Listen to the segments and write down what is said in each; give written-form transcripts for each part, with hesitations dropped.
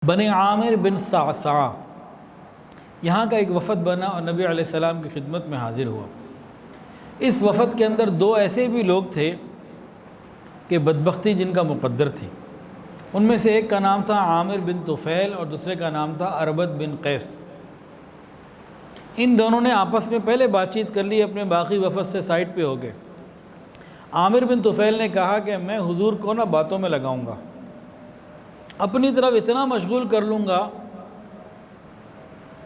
بنی عامر بن صعصع یہاں کا ایک وفد بنا اور نبی علیہ السلام کی خدمت میں حاضر ہوا۔ اس وفد کے اندر دو ایسے بھی لوگ تھے کہ بدبختی جن کا مقدر تھی۔ ان میں سے ایک کا نام تھا عامر بن طفیل اور دوسرے کا نام تھا اربد بن قیس۔ ان دونوں نے آپس میں پہلے بات چیت کر لی، اپنے باقی وفد سے سائٹ پہ ہو گئے۔ عامر بن طفیل نے کہا کہ میں حضور کو باتوں میں لگاؤں گا، اپنی طرف اتنا مشغول کر لوں گا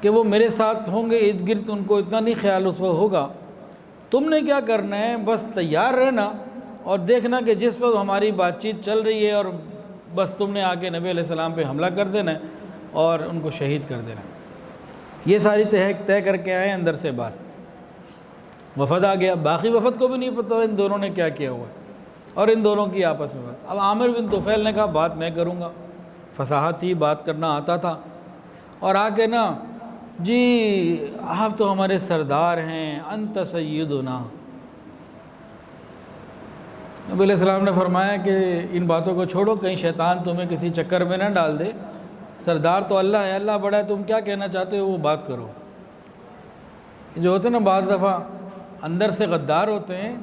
کہ وہ میرے ساتھ ہوں گے ارد گرد، ان کو اتنا نہیں خیال اس وقت ہوگا۔ تم نے کیا کرنا ہے، بس تیار رہنا اور دیکھنا کہ جس وقت ہماری بات چیت چل رہی ہے اور بس تم نے آ کے نبی علیہ السلام پہ حملہ کر دینا ہے اور ان کو شہید کر دینا ہے۔ یہ ساری طے کر کے آئے اندر سے بات۔ وفد آ گیا، باقی وفد کو بھی نہیں پتہ ان دونوں نے کیا کیا ہوا اور ان دونوں کی آپس میں بات۔ اب عامر بن طفیل نے کہا بات میں کروں گا، فصاحت تھی، بات کرنا آتا تھا، اور آ کے جی آپ تو ہمارے سردار ہیں، انت سیدنا۔ نبی علیہ السلام نے فرمایا کہ ان باتوں کو چھوڑو، کہیں شیطان تمہیں کسی چکر میں نہ ڈال دے، سردار تو اللہ ہے، اللہ بڑا ہے، تم کیا کہنا چاہتے ہو وہ بات کرو۔ جو ہوتے ہیں بعض دفعہ اندر سے غدار ہوتے ہیں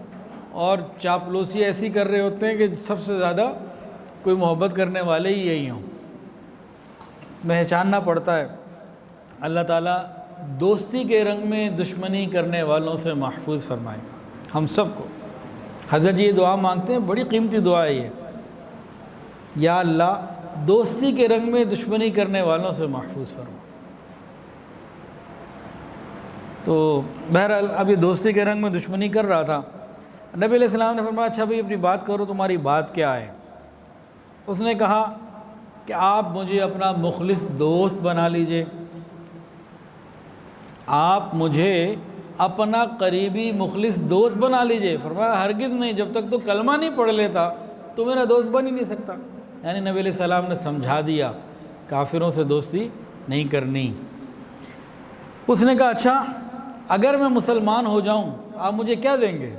اور چاپلوسی ایسی کر رہے ہوتے ہیں کہ سب سے زیادہ کوئی محبت کرنے والے ہی یہی ہوں، پہچاننا پڑتا ہے۔ اللہ تعالیٰ دوستی کے رنگ میں دشمنی کرنے والوں سے محفوظ فرمائے ہم سب کو۔ حضرت جی یہ دعا مانگتے ہیں، بڑی قیمتی دعا ہے یہ، یا اللہ دوستی کے رنگ میں دشمنی کرنے والوں سے محفوظ فرما۔ تو بہرحال اب یہ دوستی کے رنگ میں دشمنی کر رہا تھا۔ نبی علیہ السلام نے فرمایا اچھا بھئی اپنی بات کرو، تمہاری بات کیا ہے؟ اس نے کہا کہ آپ مجھے اپنا مخلص دوست بنا لیجئے، آپ مجھے اپنا قریبی مخلص دوست بنا لیجئے۔ فرمایا ہرگز نہیں، جب تک تو کلمہ نہیں پڑھ لیتا تو میرا دوست بن ہی نہیں سکتا۔ یعنی نبی علیہ السلام نے سمجھا دیا کافروں سے دوستی نہیں کرنی۔ اس نے کہا اچھا اگر میں مسلمان ہو جاؤں آپ مجھے کیا دیں گے؟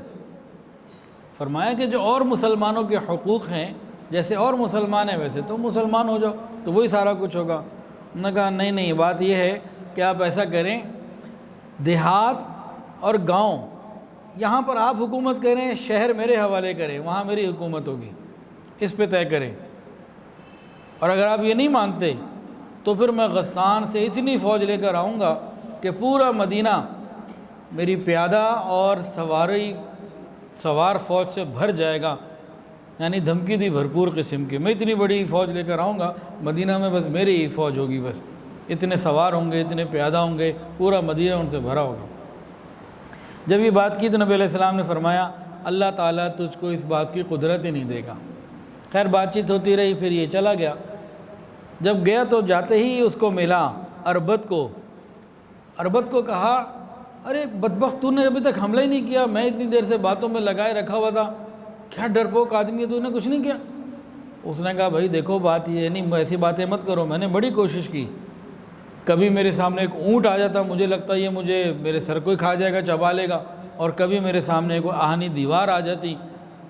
فرمایا کہ جو اور مسلمانوں کے حقوق ہیں، جیسے اور مسلمان ہیں ویسے تم مسلمان ہو جاؤ تو وہی سارا کچھ ہوگا۔ انہوں نے کہا نہیں، بات یہ ہے کہ آپ ایسا کریں، دیہات اور گاؤں یہاں پر آپ حکومت کریں، شہر میرے حوالے کریں، وہاں میری حکومت ہوگی، اس پہ طے کریں۔ اور اگر آپ یہ نہیں مانتے تو پھر میں غسان سے اتنی فوج لے کر آؤں گا کہ پورا مدینہ میری پیادہ اور سوار فوج سے بھر جائے گا۔ یعنی دھمکی دی بھرپور قسم کی، میں اتنی بڑی فوج لے کر آؤں گا، مدینہ میں بس میری ہی فوج ہوگی، بس اتنے سوار ہوں گے، اتنے پیادہ ہوں گے، پورا مدینہ ان سے بھرا ہوگا۔ جب یہ بات کی تو نبی علیہ السلام نے فرمایا اللہ تعالیٰ تجھ کو اس بات کی قدرت ہی نہیں دے گا۔ خیر بات چیت ہوتی رہی، پھر یہ چلا گیا۔ جب گیا تو جاتے ہی اس کو ملا اربد کو کہا ارے بدبخت تو نے ابھی تک حملہ ہی نہیں کیا، میں اتنی دیر سے باتوں میں لگائے رکھا ہوا تھا، کیا ڈرپوک آدمی ہے، تو نے کچھ نہیں کیا؟ اس نے کہا بھائی دیکھو بات یہ نہیں، ایسی باتیں مت کرو، میں نے بڑی کوشش کی، کبھی میرے سامنے ایک اونٹ آ جاتا مجھے لگتا یہ مجھے میرے سر کو ہی کھا جائے گا، چبا لے گا، اور کبھی میرے سامنے ایک آہنی دیوار آ جاتی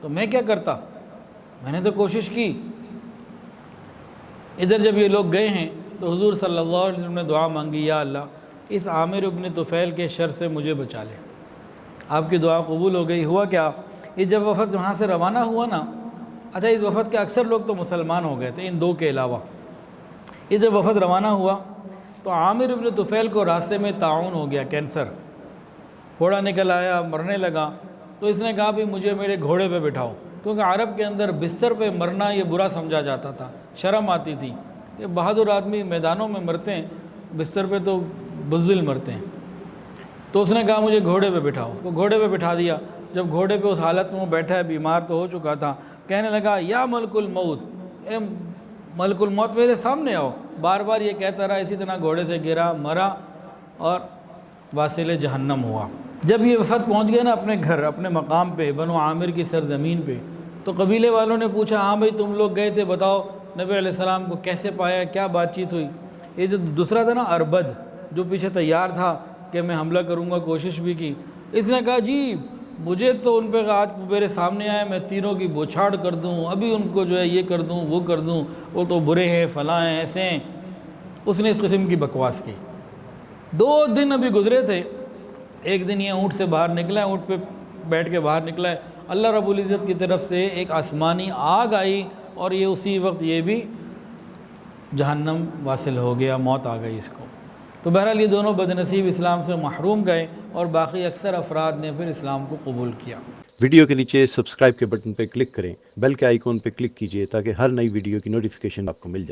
تو میں کیا کرتا، میں نے تو کوشش کی۔ ادھر جب یہ لوگ گئے ہیں تو حضور صلی اللہ علیہ وسلم نے دعا مانگی یا اللہ اس عامر ابن طفیل کے شر سے مجھے بچا لے۔ آپ کی دعا قبول ہو گئی۔ ہوا کیا، یہ جب وفد وہاں سے روانہ ہوا اچھا اس وفد کے اکثر لوگ تو مسلمان ہو گئے تھے ان دو کے علاوہ۔ یہ جب وفد روانہ ہوا تو عامر ابن طفیل کو راستے میں طاعون ہو گیا، کینسر، گھوڑا نکل آیا، مرنے لگا۔ تو اس نے کہا بھی مجھے میرے گھوڑے پہ بٹھاؤ، کیونکہ عرب کے اندر بستر پہ مرنا یہ برا سمجھا جاتا تھا، شرم آتی تھی کہ بہادر آدمی میدانوں میں مرتے ہیں، بستر پہ تو بزدل مرتے ہیں۔ تو اس نے کہا مجھے گھوڑے پہ بٹھاؤ، تو گھوڑے پہ بٹھا دیا۔ جب گھوڑے پہ اس حالت میں وہ بیٹھا ہے، بیمار تو ہو چکا تھا، کہنے لگا یا ملک الموت، اے ملک الموت میرے سامنے آؤ، بار بار یہ کہتا رہا، اسی طرح گھوڑے سے گرا، مرا اور واصل جہنم ہوا۔ جب یہ وفد پہنچ گئے اپنے گھر، اپنے مقام پہ، بنو عامر کی سرزمین پہ، تو قبیلے والوں نے پوچھا ہاں بھئی تم لوگ گئے تھے، بتاؤ نبی علیہ السلام کو کیسے پایا، کیا بات چیت ہوئی؟ یہ جو دوسرا تھا اربد، جو پیچھے تیار تھا کہ میں حملہ کروں گا، کوشش بھی کی، اس نے کہا جی مجھے تو ان پہ آج میرے سامنے آئے میں تیروں کی بوچھاڑ کر دوں، ابھی ان کو جو ہے یہ کر دوں وہ کر دوں، وہ تو برے ہیں، فلاں ہیں، ایسے ہیں۔ اس نے اس قسم کی بکواس کی. 2 دن ابھی گزرے تھے. ایک دن یہ اونٹ سے باہر نکلا ہے, اونٹ پہ بیٹھ کے باہر نکلا ہے, اللہ رب العزت کی طرف سے ایک آسمانی آگ آئی اور یہ اسی وقت یہ بھی جہنم واصل ہو گیا, موت آ گئی اس کو. تو بہرحال یہ دونوں بدنصیب اسلام سے محروم گئے اور باقی اکثر افراد نے پھر اسلام کو قبول کیا. ویڈیو کے نیچے سبسکرائب کے بٹن پہ کلک کریں, بیل کے آئیکن پہ کلک کیجئے تاکہ ہر نئی ویڈیو کی نوٹیفیکیشن آپ کو مل جائے.